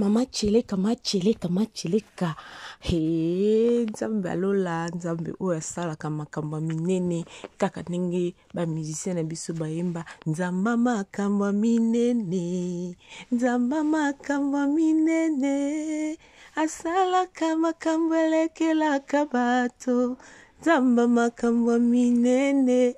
macheleka macheleka. He nzambe alola nzambe oyo asalaka makambo minene kaka ndenge ba musicien na biso bayemba nzamba makambo minene asalaka makambo elekelaka bato nzamba makambo minene.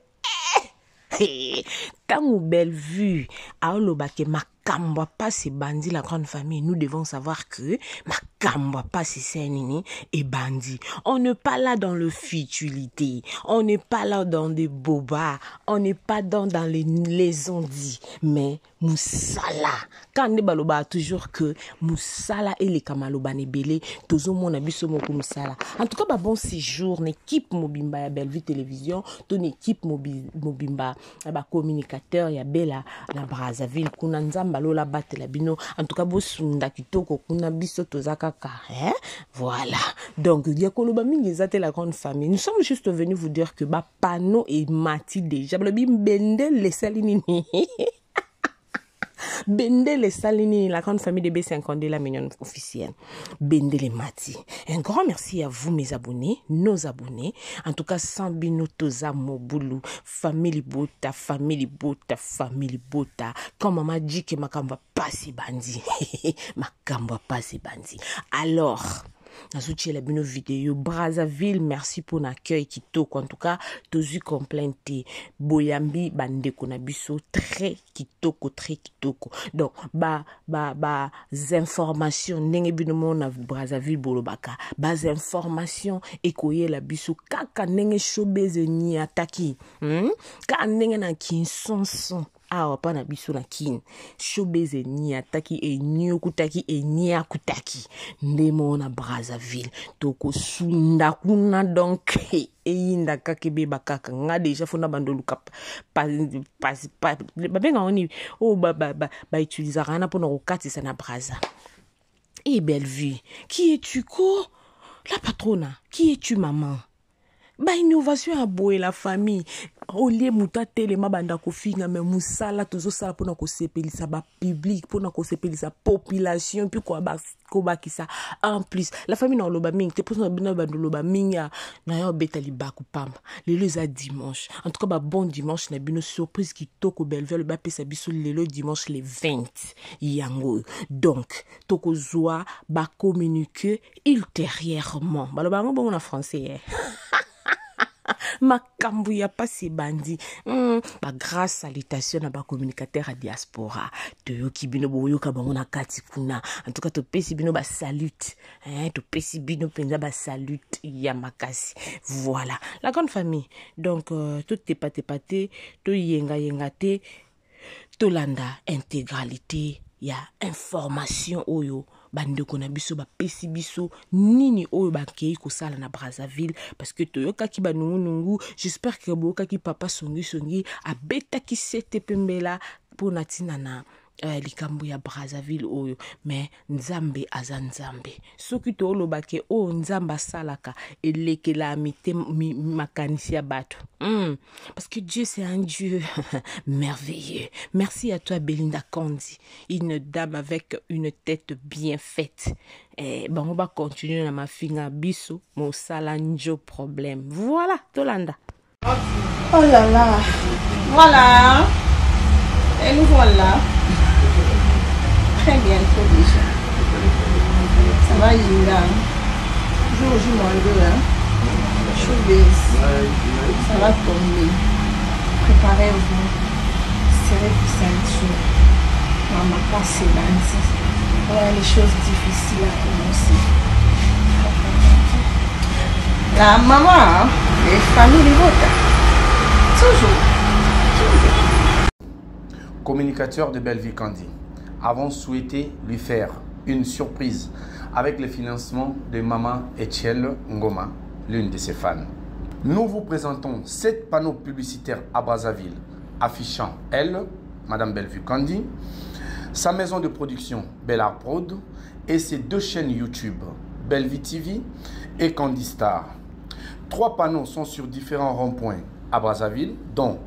Tango Bellevue aolobake makambo pasi bandi la grande famille, nous devons savoir que makambo pasi senini et bandi. On n'est pas là dans le futilité, on n'est pas là dans des bobards, on n'est pas dans les ondits, mais Moussala. Quand on baloba toujours que Moussala et les kamaloba nebele, tozo mon abiso moko Moussala. En tout cas, bah bon séjour, l'équipe Mobimba ya Bellevue Télévision, ton équipe Mobimba, ba communicateur ya Bella na Brazzaville, kuna nzamba lola bate la bino. En tout cas, bo sunda kitoko kuna biso tozakaka, hein? Voilà. Donc, diakoloba mingi ezate la grande famille. Nous sommes juste venus vous dire que ba panneau et mati déjà. Balobim bende les salinini. Bendele Salini, la grande famille de B52, la mignonne officielle. Bendele Mati. Un grand merci à vous, mes abonnés, nos abonnés. En tout cas, Sambino Toza Moboulou, famille Bota. Comme maman dit que Makamba pas si bandi. Makamba pas si bandi. Alors, Nasuchi la bino vidéo Brazzaville, merci pour l'accueil qui toque. En tout cas, tozu complainté Boyambi bandeko na biso très kitoko. Donc informations ndenge bino mona Brazzaville bolobaka. Informations ekoye la biso kaka ndenge showbiz ni ataki. Ka ndenge na kinsonson. Ah, pas na biso na kin. Showbiz ni ataki e nyokutaki e nyakutaki. Ndemo na Brazzaville. Toko sunda kuna donc e inda kakebe bakaka. Nga deja fona bandoluka babenga oni o ba utilisera na pona okati sa na Brazza. Et Bellevue, qui es-tu ko? La patrona, qui es-tu maman? Ba innovation a boé la famille. Olie muta telema banda kofinga mais musala tozo sala pona ko sepelisa ba public pona ko sepelisa population puis ko ba kisa en plus la famille na loba mingi te pona bina bando loba minga na yo betali baku pamba lelo za dimanche en tout cas ba bon dimanche na bino surprise qui toko Bellevue ba pesa biso lelo dimanche le 20 yango donc toko zoa ba communiquer ultérieurement ba loba ngo bon en français makambu ya pasi bandi ba grâce salutation na ba communicateur à diaspora to ki bino boyoka bango na kati kuna en tout cas to pesi bino ba salute to pesi bino penza ba salute ya makasi. Voilà la grande famille donc tout est pâté to yenga te to landa intégralité ya information oyo bandeko na biso ba pesi biso nini oyo bakei ko sala na Brazzaville parce que toyoka ki banungu j'espère que boka ki papa songi abeta ki sete pembela pour natina na likambo ya Brazzaville oyo mais nzambe azanzambe soki to lobake o nzamba salaka elekela amite makanisi ya bato parce que Dieu c'est un Dieu merveilleux. Merci à toi Belinda Kandi, une dame avec une tête bien faite. Bon on va continuer na ma finga biso mo salanjo problème. Voilà Tolanda. Oh là là. Voilà. Et nous voilà. Très bientôt déjà. Ça va Yinga. Jour moins deux hein. Showbiz. Ça va tomber. Préparez-vous. Serrez vos ceintures. Maman passez lundi. Voilà les choses difficiles à commencer. La maman, les familles votent. Toujours. Communicateur de Bellevue Kandi, avons souhaité lui faire une surprise avec le financement de Maman Etiel Ngoma, l'une de ses fans. Nous vous présentons 7 panneaux publicitaires à Brazzaville affichant elle, Madame Bellevue Kandi, sa maison de production Bellar Prod et ses 2 chaînes YouTube, Bellevue TV et Kandi Star. 3 panneaux sont sur différents ronds-points à Brazzaville, dont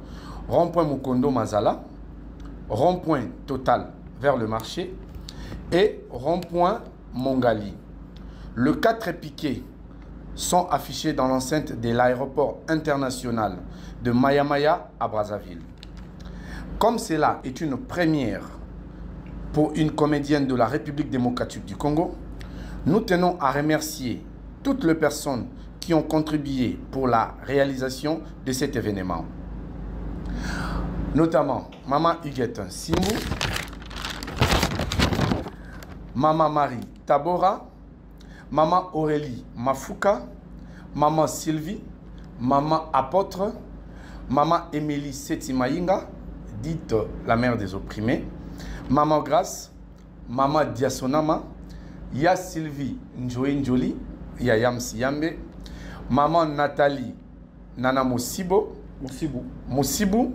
rond-point Mukondo Mazala, rond-point Total vers le marché et rond-point Mongali. Le 4 piquets sont affichés dans l'enceinte de l'aéroport international de Maya-Maya à Brazzaville. Comme cela est une première pour une comédienne de la République démocratique du Congo, nous tenons à remercier toutes les personnes qui ont contribué pour la réalisation de cet événement. Notamment Maman Huguette Simou, Maman Marie Tabora, Maman Aurélie Mafuka, Maman Sylvie, Maman Apôtre, Maman Émilie Setimaïnga, dite la mère des opprimés, Maman Grace, Maman Diasonama, Ya Sylvie Njoé Njoli, Yayam Siyambe, Maman Nathalie Nana Mosibo, Mosibou.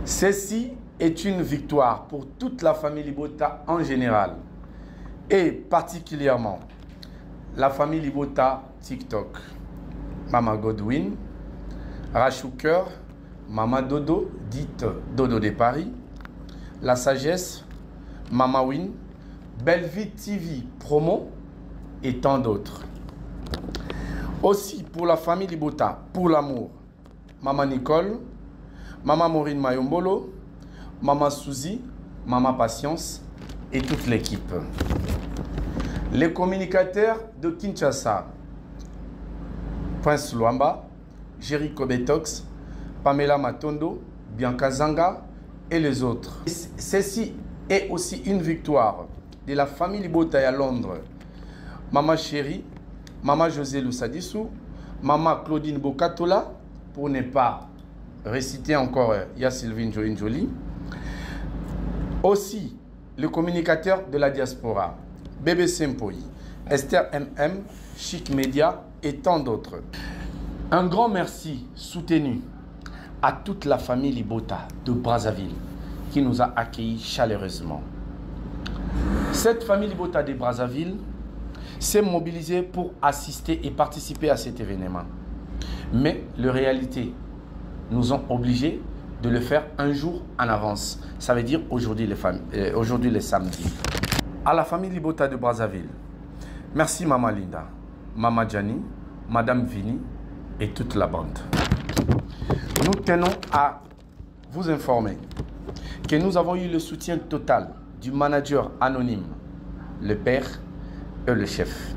Ceci est une victoire pour toute la famille Libota en général et particulièrement la famille Libota TikTok. Maman Godwin, Rachouker, Maman Dodo, dite Dodo de Paris, La Sagesse, Maman Win, Belleville TV Promo et tant d'autres. Aussi pour la famille Libota, pour l'amour, Maman Nicole, Maman Maureen Mayombolo, Maman Suzy, Maman Patience et toute l'équipe. Les communicateurs de Kinshasa, Prince Luamba, Jericho Betox, Pamela Matondo, Bianca Zanga et les autres. Ceci est aussi une victoire de la famille Libota à Londres. Maman Chérie, Maman José Lussadissou, Maman Claudine Bokatola, pour ne pas réciter encore Ya Sylvine Jolie. Aussi, le communicateur de la diaspora, Bébé Sempoy, Esther MM, Chic Media et tant d'autres. Un grand merci soutenu à toute la famille Libota de Brazzaville qui nous a accueillis chaleureusement. Cette famille Libota de Brazzaville s'est mobilisée pour assister et participer à cet événement. Mais les réalités nous ont obligés de le faire un jour en avance. Ça veut dire aujourd'hui les samedis. À la famille Libota de Brazzaville, merci Maman Linda, Maman Gianni, Madame Vini et toute la bande. Nous tenons à vous informer que nous avons eu le soutien total du manager anonyme, le père et le chef.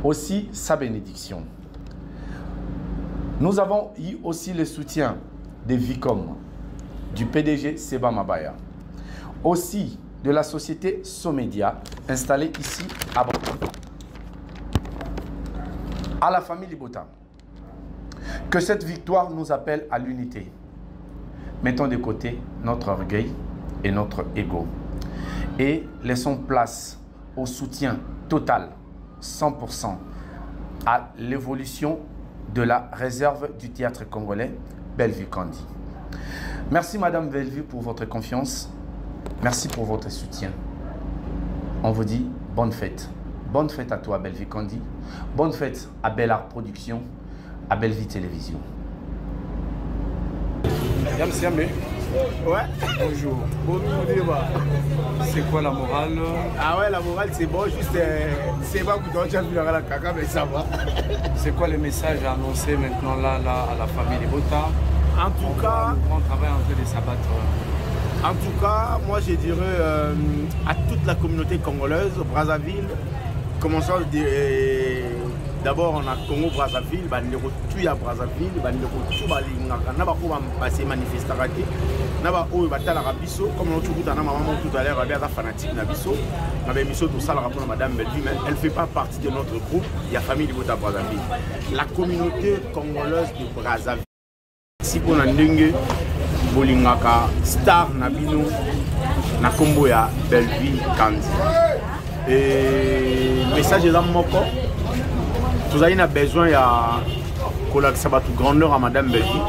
Aussi sa bénédiction. Nous avons eu aussi le soutien des Vicom, du PDG Seba Mabaya, aussi de la société Somedia installée ici à Brazzaville. À la famille Libota, que cette victoire nous appelle à l'unité. Mettons de côté notre orgueil et notre ego et laissons place au soutien total, 100%, à l'évolution de la réserve du théâtre congolais, Belleville Kandi. Merci Madame Belleville pour votre confiance. Merci pour votre soutien. On vous dit bonne fête. Bonne fête à toi Belleville Kandi. Bonne fête à Bel Art Production, à Belleville Télévision. Yam Siame. Ouais. Bonjour. C'est quoi la morale? Ah ouais, la morale c'est bon, juste c'est pas pour toi, vu la caca, mais ça va. C'est quoi le message à annoncer maintenant là à la famille Libota? En tout cas, on travaille en train de s'abattre. En tout cas, moi je dirais à toute la communauté congolaise, Brazzaville, commençons d'abord on a Congo Brazzaville, bandeko tout à Brazzaville, bandeko tout balingaka na ba ko passer manifestation na ba oyo batala biso comme on tout na maman tout à l'heure bien fanatique na biso na ba émission tout ça la rapport madame Belleville, mais elle fait pas partie de notre groupe, il y a famille Libota Brazzaville. La communauté congolaise de Brazzaville si on a ndenge bolingaka star na bino na kombo ya Belleville Kandi. Et message là moko vous avez besoin de grandeur à Madame Belleville.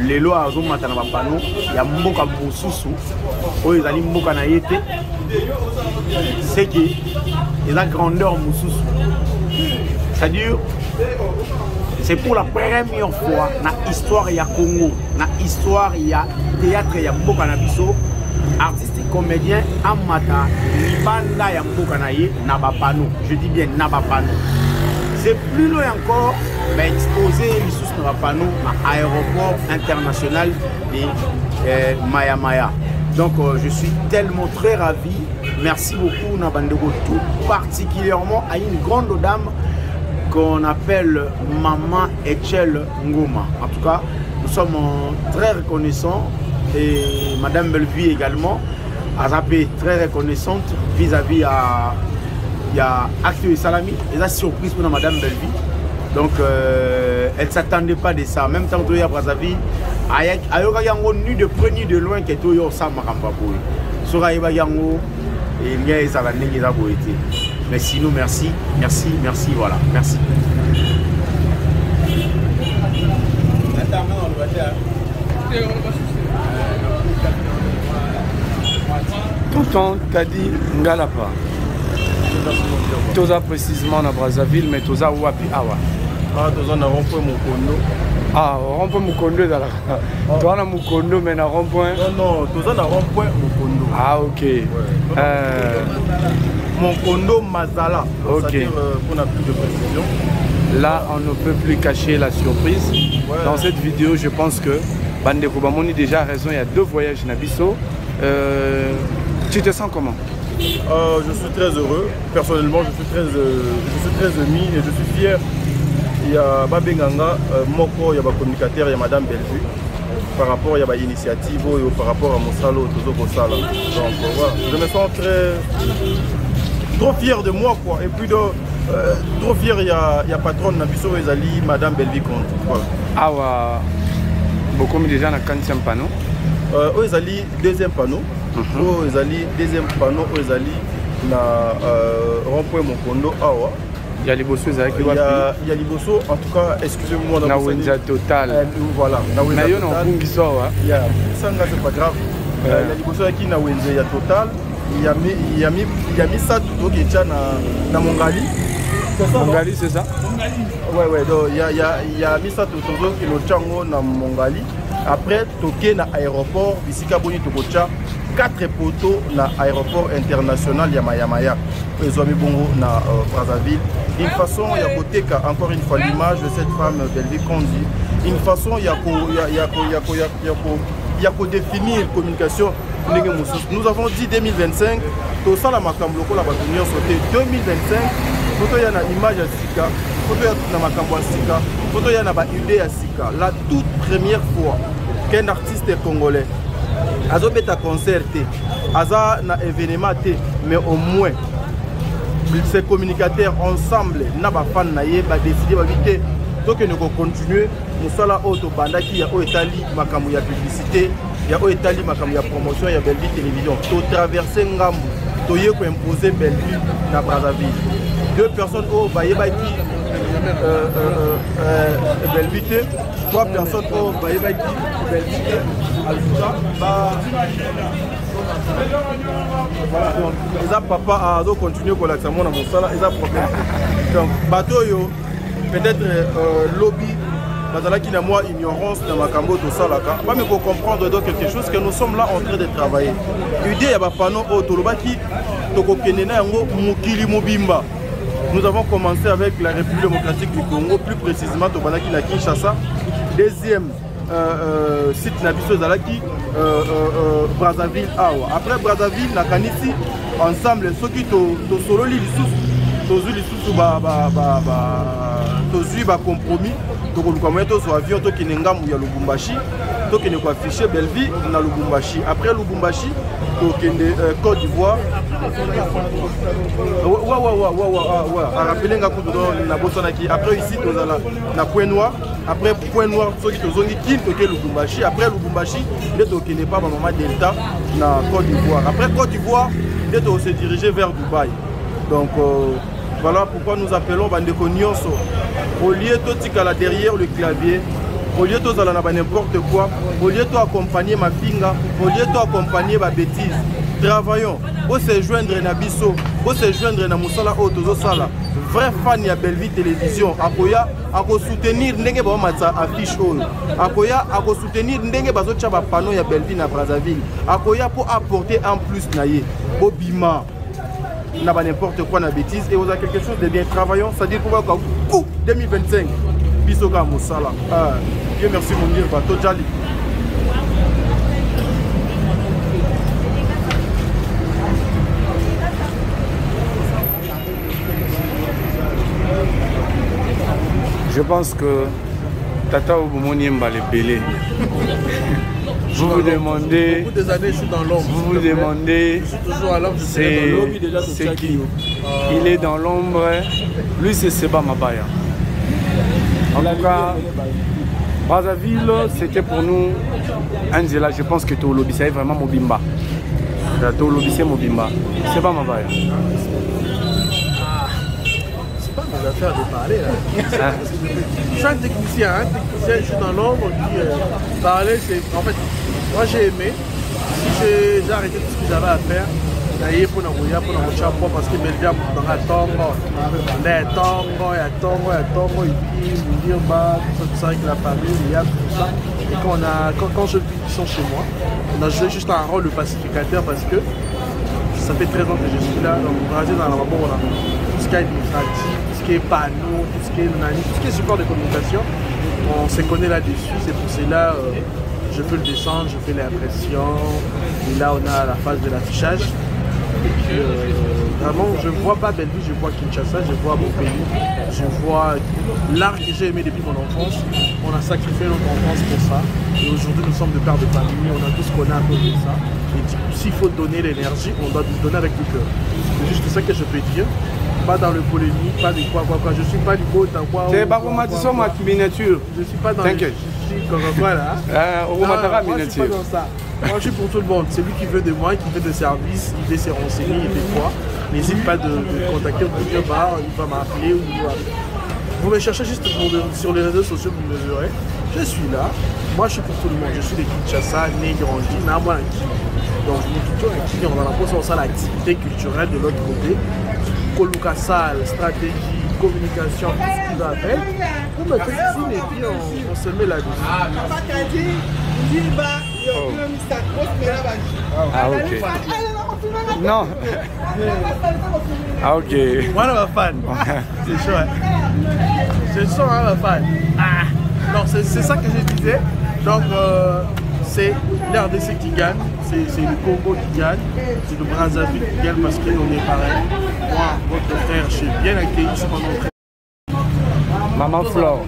Les lois à Zoma Tanabapano, il y a Mboka Moussousou, où ils allaient Mboka Naïté. C'est qu'il y a grandeur Moussousou. C'est-à-dire, C'est pour la première fois dans l'histoire du Congo, dans l'histoire du théâtre ya mboka na biso, artiste et comédien amata libanda ya mboka na ye na bapano. Je dis bien na bapano. C'est plus loin encore, mais exposé les sous na bapano à l'aéroport international de Maya Maya. Donc je suis tellement très ravi. Merci beaucoup Nabandego, tout particulièrement à une grande dame qu'on appelle Maman Etienne Ngoma. En tout cas, nous sommes très reconnaissants et Madame Belvi également a été très reconnaissante vis-à-vis il y a Acte de Salami et la surprise pour Madame Belvi. Donc elle ne s'attendait pas de ça. Même temps que tu as Brazzaville, ayoka yango ni de près ni de loin que tu as ça makamba boy. Sora iba yango et il y a ça la ndenge za boité. Mais sinon merci, merci, merci, voilà, merci. Tonton Kadi Ngalapa. Toza précisément na Brazzaville, mais toza wapi awa. Ah, toza na rond-point Mukondo. Ah, rond-point Mukondo ezalaka. Toza na Mukondo mais na rond-point. Non, toza na rond-point Mukondo. Ah, ok. Mukondo Mazala. Ok. C'est-à-dire qu'on a plus de précision. Là, on ne peut plus cacher la surprise. Ouais. Dans cette vidéo, je pense que Bandeko Bamoni déjà raison. Il y a 2 voyages Nabiso. Tu te sens comment? Je suis très heureux. Personnellement, je suis très ému et je suis fier. Il y a Babenganga, Moko, il y a communicateur, il y a Madame Belvu. Par rapport à l'initiative et par rapport à Moussalo, Tozo Sala. Donc voilà, je me sens trop fier de moi quoi. Et puis trop fier, il y a patronne Nabiso Ezali, Madame Belvi Compte. Voilà. Ah ouais, beaucoup déjà na 40e panneau. Ezali deuxième panneau. Ezali deuxième panneau, Ezali na rond-point Mukondo awa. Il y a les bossos avec il y a les bossos, en tout cas, excusez-moi. Na Wenza Total. Voilà. Na Wenza Total. Il y a ça, c'est pas grave. Il y a les bossos qui na Wenza Total. Il y a mis ça tout qui est na Mongali. Mongali, c'est ça? Ouais. Donc il y a mis ça tout qui est le Tchango na Mongali. Après, toqué na aéroport, ici Kaboni Tokocha. 4 poteaux na aéroport international Yamayamaya. Ils ont mis bongo na Brazzaville. Une façon, il y a côté encore une fois l'image de cette femme Belvi Kondi. Une façon, il y a qu'à définir la communication. Nous avons dit 2025, tout ça la makambo la batunia sauté 2025. Photo ya na image à Sika, photo ya na makambo à Sika, photo ya na ba idée à Sika. La toute première fois qu'un artiste congolais Azo beta concert, Aza na événement, mais au moins ces communicateurs ensemble, na ba fan na ye ba décider ba vite donc nous continuer nous sala auto banda qui ya Italie makamu ya publicité, ya Italie makamu ya promotion ya Belvi télévision. To traverser ngambu, to ye ko imposer Belvi na Brazzaville. 2 personnes au bayeba qui Belvi, 3 personnes au bayeba qui Belvi. Les papa a continué pour l'accent à mon salaire, ils ont problème. Donc, bateau, peut-être lobby, qui n'a moi ignorance dans ma cambo de Salaka. Pas mais pour comprendre donc quelque chose que nous sommes là en train de travailler. L'idée, il y a un panneau au Tolobaki, Mukili. Nous avons commencé avec la République démocratique du Congo, plus précisément Tobanaki na Kinshasa. Deuxième site Nabiso Zalaki, Brazzaville Awa. Après Brazzaville, na Kanisi, ensemble, ceux qui to solo li lisusu ba compromis. Donc nous commençons sur avion to kinengamu ya Lubumbashi, to kene ko afficher Belvi na Lubumbashi. Après Lubumbashi, to kende Côte d'Ivoire. Après ici, na Point Noir. Après Point Noir, ceux qui ont dit Lubumbashi. Après Lubumbashi, ils ne pas Maman Delta na Côte d'Ivoire. Après Côte d'Ivoire, ils se diriger vers Dubaï. Donc voilà pourquoi nous appelons Bandeko Nyonso. Au lieu de tikala derrière le clavier, au lieu de faire n'importe quoi, au lieu d'accompagner ma finga, au lieu d'accompagner ma bêtise, travaillons. Pour se joindre na biso, pour se joindre na Moussala Otozo Sala, vrai fan ya Belleville Télévision akoya akosoutenir ndenge baomatisa affiche oyo akoya akosoutenir ndenge bazotya bapano ya Belleville na Brazzaville akoya pour apporter en plus na ye bobima na ba n'importe quoi na bêtise et vous avez quelque chose de bien travaillant, c'est-à-dire pour coup 2025 bisoka mosala Dieu merci mon Dieu bato jali. Je pense que Tata Oumoni Mba les belé. Vous vous demandez, Beaucoup des années, je suis dans l'ombre. vous vous demandez, Je suis toujours à l'ombre, je suis c'est dans l'ombre, déjà c'est qui? Il est dans l'ombre, lui c'est Seba Mabaya. En tout cas, Brazzaville, c'était pour nous Angela, je pense que Tolobi, c'est vraiment Mobimba. Tolobi, c'est Mobimba. Seba Mabaya. C'est pas mes affaires de parler là. Je suis un technicien, je suis dans l'ombre qui parler, c'est. En fait, moi j'ai aimé. J'ai arrêté tout ce que j'avais à faire. D'ailleurs, pour nous chapeau parce que Belgium dans la tongo, les tongo, il y a tongo, et puis tout ça avec la famille, il y a tout ça. Et quand je vis, ils sont chez moi, on a joué juste un rôle de pacificateur parce que ça fait 13 ans que je suis là, donc on dans la tout ce qui est administratif, tout ce qui est panneau, tout ce qui est nani, tout ce qui est support de communication, on se connaît là-dessus, c'est pour cela je peux le descendre, je fais l'impression, et là on a la phase de l'affichage. Et puis vraiment je vois pas Belleville, je vois Kinshasa, je vois mon pays, je vois l'art que j'ai aimé depuis mon enfance. On a sacrifié notre enfance pour ça. Et aujourd'hui nous sommes de père de famille, on a tout ce qu'on a à cause de ça. Et s'il faut donner l'énergie, on doit nous donner avec le cœur. C'est juste ça que je peux dire. Pas dans le polémique, pas de quoi. Je suis pas du beau dans quoi. C'est pas comment tu ma miniature. Je suis pas dans T'inquiète. Je suis comme quoi là. Moi je suis pas dans ça. Moi je suis pour tout le monde. Celui qui veut de moi, qui veut de service, il veut se renseigner, il veut quoi. N'hésite pas de contacter ou de dire bah il va m'appeler ou vous me cherchez juste sur les réseaux sociaux, vous me verrez. Je suis là. Moi je suis pour tout le monde. Je suis de Kinshasa, né, grandi, Namwa qui. Donc nous culture qui on va la poser ça l'activité culturelle de l'autre côté. Coloca salle, stratégie, communication, tout ce qui va avec. On me fait ici et puis on se met là-dessus. Ah ok. Non. Ah ok. Moi je suis fan. C'est chaud. Hein? Je suis un fan. Non, c'est ça que je disais. Donc c'est l'RDC qui gagne, c'est le Congo qui gagne, c'est le Brazzaville qui gagne parce qu'on est pareil. Moi, votre frère, je suis bien accueilli sur mon entrée. Maman Flore.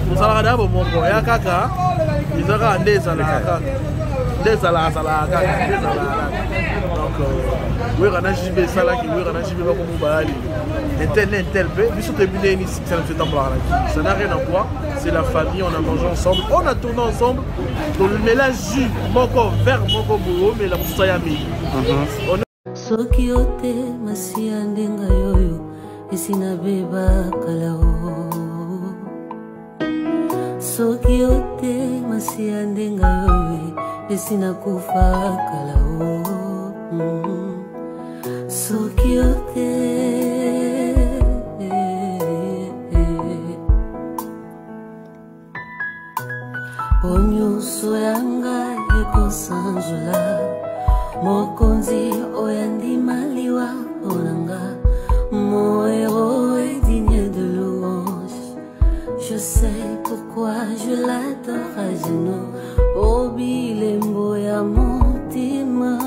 Vous allez regarder mon boy, il y a caca. Ils auront des alaka. Des alaka. Donc, oui, on a JB Salaki, oui, on a JB Bakoumoubaali. Et tel, mais sur tes billets ici, ça n'a rien à voir. C'est la famille, on a mangé ensemble, on a tourné ensemble. Donc le mélange jus, moko vert, moko bourreau, mais la moussayami. Soki ote masia ndenga yoyo esina beba kalao. Soki ote masia ndenga yoyo esina kufa kalao. Soki ote Onyuso yanga ekosanjula Mokonzi oyandi maliwa onanga Mon héros est digne de louange. Je sais pourquoi je l'adore à genoux. Obi lembo ya motima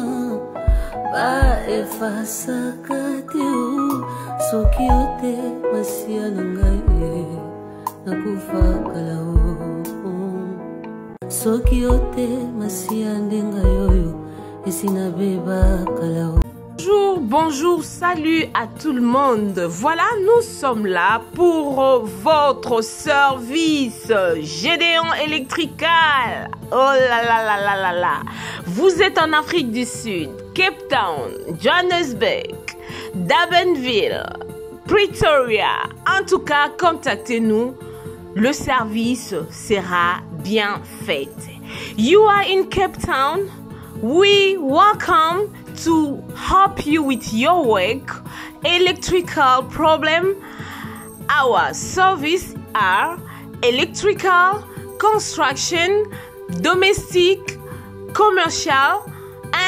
Ba efasa katiu Soki ote masia nangaye Nakufa kalao Soki ote masia ndenga yoyo esina beba kalao. Bonjour, salut à tout le monde. Voilà, nous sommes là pour votre service Gédéon Electrical. Oh là là là là là là. Vous êtes en Afrique du Sud, Cape Town, Johannesburg, Durbanville, Pretoria. En tout cas, contactez-nous. Le service sera bien fait. You are in Cape Town. We welcome to help you with your work, electrical problem, Our services are electrical, construction, domestic, commercial,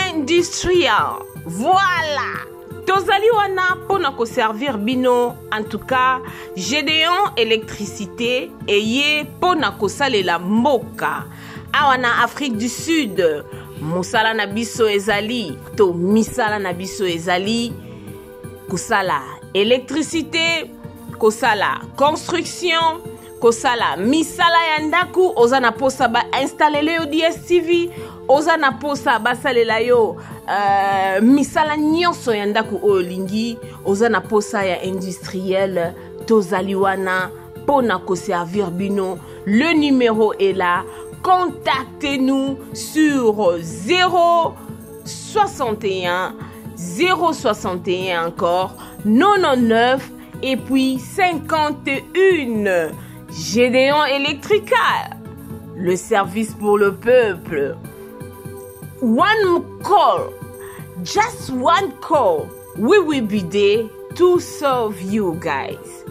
industrial. Voilà. Tozali wana pona ko servir bino. En tout cas, Gédéon électricité eye pona ko salela mboka. Awana Afrique du Sud. Mosala na biso ezali to misala na biso ezali kosala électricité, kosala construction, kosala misala ya ndaku, oza na posa ba installer yo DSTV, oza na posa ba salela yo misala nyonso ya ndaku olingi, oza na posa ya industriel, tozali wana pona ko servir bino. Le numéro est là. Contactez-nous sur 061 061 encore 99 et puis 51. Gédéon Electrical, le service pour le peuple. One call, just one call, we will be there to serve you guys.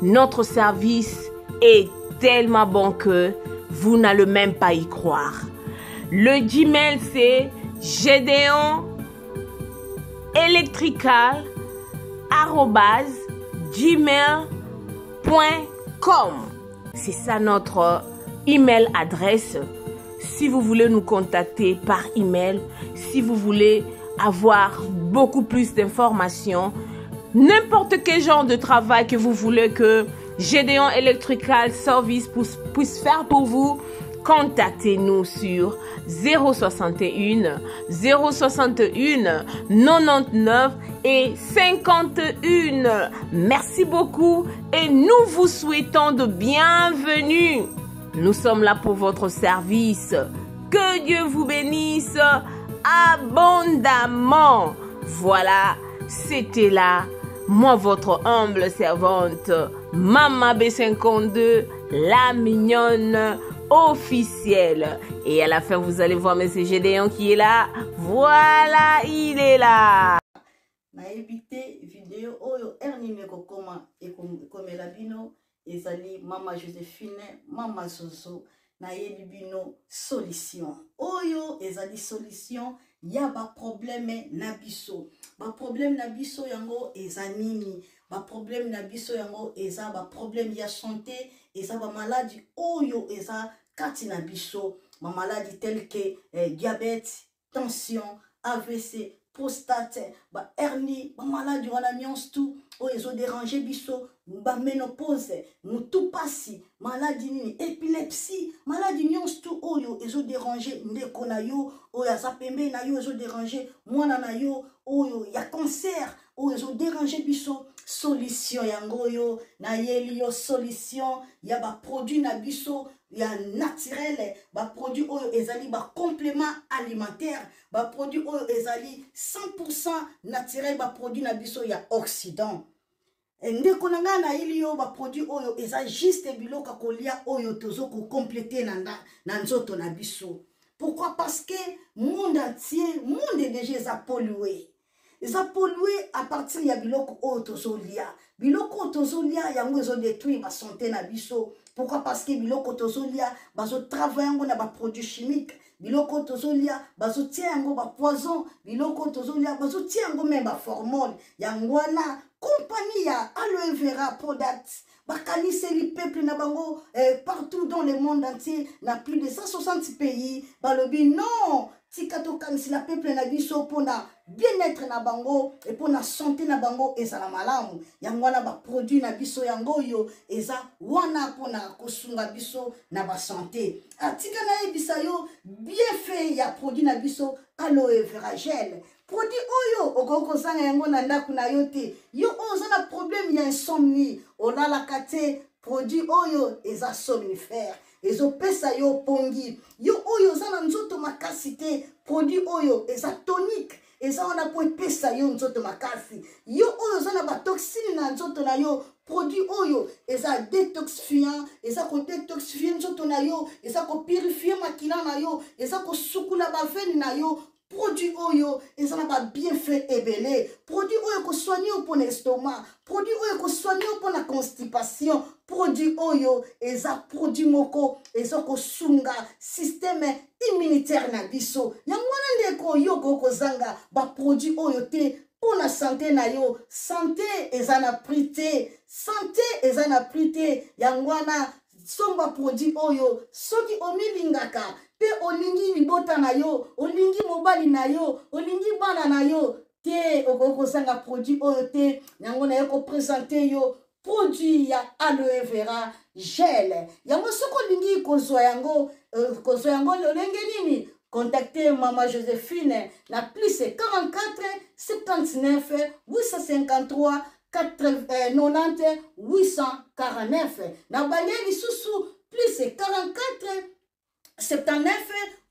Notre service est tellement bon que vous n'allez même pas y croire. Le Gmail c'est gedeonelectrical@gmail.com. C'est ça notre email adresse. Si vous voulez nous contacter par email, si vous voulez avoir beaucoup plus d'informations, n'importe quel genre de travail que vous voulez que Gédéon Electrical Service puisse faire pour vous, contactez-nous sur 061 061 99 et 51. Merci beaucoup et nous vous souhaitons de bienvenue. Nous sommes là pour votre service. Que Dieu vous bénisse abondamment. Voilà, c'était là, moi votre humble servante, Maman B52, la mignonne officielle. Et à la fin, vous allez voir M. Gédéon qui est là. Voilà, il est là. Na évité vidéo oyo ernime kokoma ekomela bino ezali Mama Joséphine, Mama Zozo na yebi bino solution. Oyo ezali solution ya ba problème na biso. Ba problème na biso yango ezanini. Ba problème na biso yango eza ba problème ya santé, eza ba maladie oyo eza kati na biso, ma maladie telle que diabète, tension, AVC, prostate, ba hernie, ba maladie wana nyonso tout oyo ezo déranger biso, ba ménopause, mutu pasi, maladie nini, épilepsie, maladie nyonso tout oyo ezo déranger ndeko na yo, oyo aza pembe na yo ezo déranger mwana na yo, oyo ya cancer, oyo ezo déranger biso. Solution yango yo na yeli yo solution ya ba produit na biso ya naturel, ba produit oyo ezali ba complément alimentaire, ba produit oyo ezali 100% naturel, ba produit na biso ya Occident. Ndeko nanga na yeli yo ba produit oyo eza juste biloka kolia oyo tozo ko compléter na nzoto na biso. Pourquoi? Parce que monde entier, monde déjà pollué. Ils ont pollué à partir de biloko otozolia. Biloko otozolia yango ils ont détruit la santé na biso. Pourquoi? Parce que biloko otozolia bazo travailler yango na ba produits chimiques. Biloko otozolia bazo tia yango ba poison. Biloko otozolia bazo tia yango même ba hormone. Yango na compagnie ya aloe vera products. Bakanise li peuple na bango partout dans le monde entier, na plus de 160 pays. Balobi non. Tikato kanisi la peuple na biso pona bien-être na bango et pona santé na bango ezala malamu. Yango wana ba produit na biso yango yo eza wana pona kosunga biso na ba santé. Atika na ebisa yo bien fait ya produit na biso aloe vera gel. Produit oyo okoko zanga yango na ndaku na yo te. Yo oza na problème ya insomnie, olala kate produit oyo eza somnifère. Ezo pesa yo pongi. Yo oyo za na nzoto makasi te. Produit oyo eza tonique. Eza wana po pesa yo nzoto makasi. Yo oyo za na ba toxine na nzoto na yo. Produit oyo eza détoxifiant. Eza ko détoxifier nzoto na yo. Eza ko purifier makila na yo. Eza ko sukula ba veine na yo. produit oyo ezana ba bienfait ebele, produit oyo ko soigner pour l'estomac, produit oyo ko soigner pour la constipation, produit oyo eza produit moko ezo ko sunga système immunitaire na biso. Yangwana ndeko yo ko zanga ba produit oyo te pour la santé na yo. Santé ezana prité, santé ezana prité. Yangwana somba produit oyo soki omilingaka pe olingi libota na yo, olingi mobali na yo, olingi bana na yo te okozanga produit oyo te. Yango na yo ko présenter yo produit ya aloe vera gel. Yango soko lingi kozwa yango lolenge nini? Contactez Maman Joséphine na plus 44 79 853 90 849. Na Banyeli Soussou plus 44 79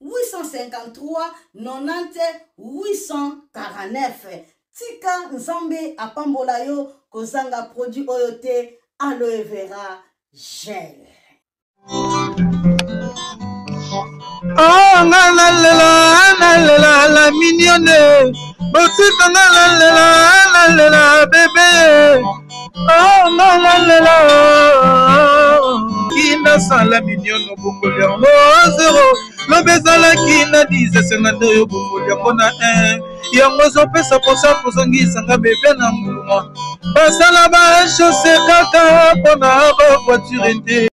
853 90 849. Tika Nzambe apambola yo kozanga produit oyote aloe vera gel. Oh, la mignonne. Botika la bébé. Oh, la. Kina sala mignonne bokolia. Oh, zéro. Le bezala kina 10 52 yo bokolia kona 1. Yango zo pesa posa kozongisa nga bébé na mbuma. Basala ba chaussée kaka pona ba voiture.